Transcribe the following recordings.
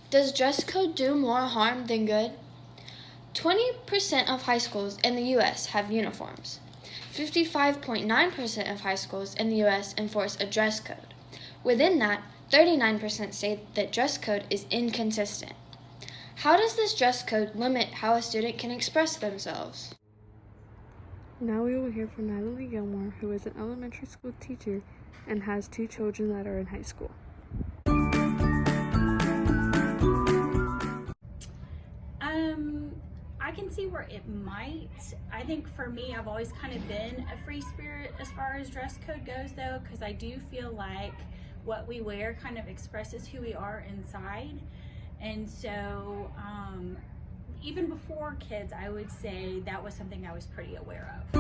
Does dress code do more harm than good? 20% of high schools in the U.S. have uniforms. 55.9% of high schools in the U.S. enforce a dress code. Within that, 39% say that dress code is inconsistent. How does this dress code limit how a student can express themselves? Now we will hear from Natalie Gilmore, who is an elementary school teacher and has 2 children that are in high school. I can see where it might. I think for me, I've always kind of been a free spirit as far as dress code goes, though, because I do feel like what we wear kind of expresses who we are inside. And so even before kids, I would say that was something I was pretty aware of.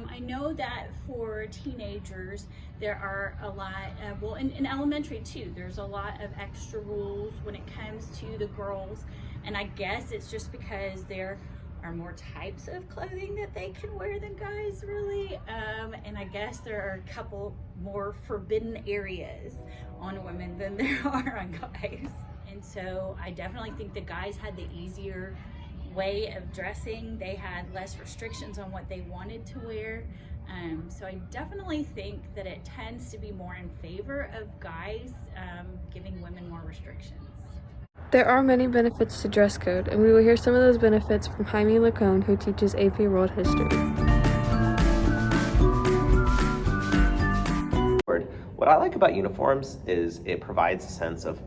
I know that for teenagers, there are a lot of, well, in elementary too, there's a lot of extra rules when it comes to the girls. And I guess it's just because there are more types of clothing that they can wear than guys, really. And I guess there are a couple more forbidden areas on women than there are on guys. And so I definitely think the guys had the easier way of dressing. They had less restrictions on what they wanted to wear. So I definitely think that it tends to be more in favor of guys giving women more restrictions. There are many benefits to dress code, and we will hear some of those benefits from Jaime Lacone, who teaches AP World History. What I like about uniforms is it provides a sense of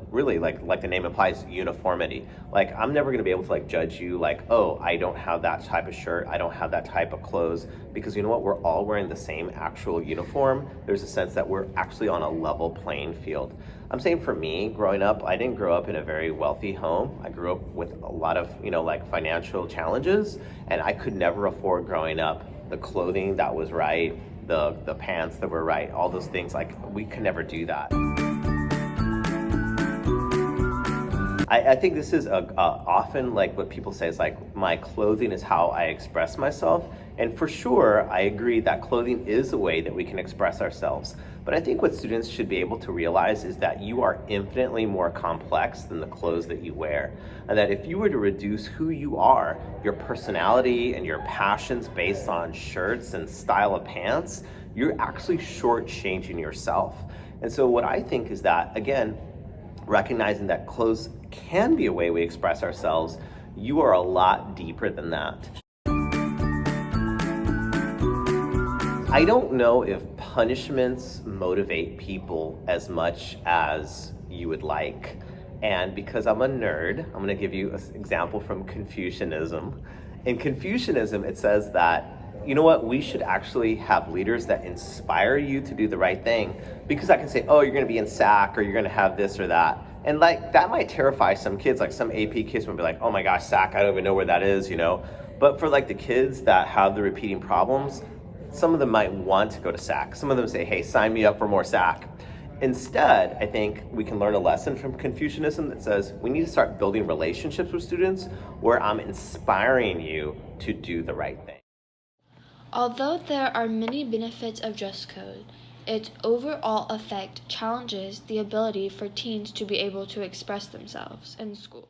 really like the name implies, uniformity. Like, I'm never going to be able to like judge you like, oh, I don't have that type of shirt, I don't have that type of clothes, because you know what, we're all wearing the same actual uniform. There's a sense that we're actually on a level playing field. I'm saying for me, growing up, I didn't grow up in a very wealthy home. I grew up with a lot of, like financial challenges, and I could never afford growing up the clothing that was right, the pants that were right, all those things. Like, we could never do that. I think this is often like what people say is like, my clothing is how I express myself. And for sure, I agree that clothing is a way that we can express ourselves. But I think what students should be able to realize is that you are infinitely more complex than the clothes that you wear. And that if you were to reduce who you are, your personality and your passions based on shirts and style of pants, you're actually shortchanging yourself. And so what I think is that, again, recognizing that clothes can be a way we express ourselves, you are a lot deeper than that. I don't know if punishments motivate people as much as you would like. And because I'm a nerd, I'm gonna give you an example from Confucianism. In Confucianism, it says that, you know what, we should actually have leaders that inspire you to do the right thing. Because I can say, oh, you're gonna be in SAC, or you're gonna have this or that. And like, that might terrify some kids. Like, some AP kids would be like, oh my gosh, SAC, I don't even know where that is, But for like the kids that have the repeating problems, some of them might want to go to SAC. Some of them say, hey, sign me up for more SAC. Instead, I think we can learn a lesson from Confucianism that says we need to start building relationships with students where I'm inspiring you to do the right thing. Although there are many benefits of dress code, its overall effect challenges the ability for teens to be able to express themselves in school.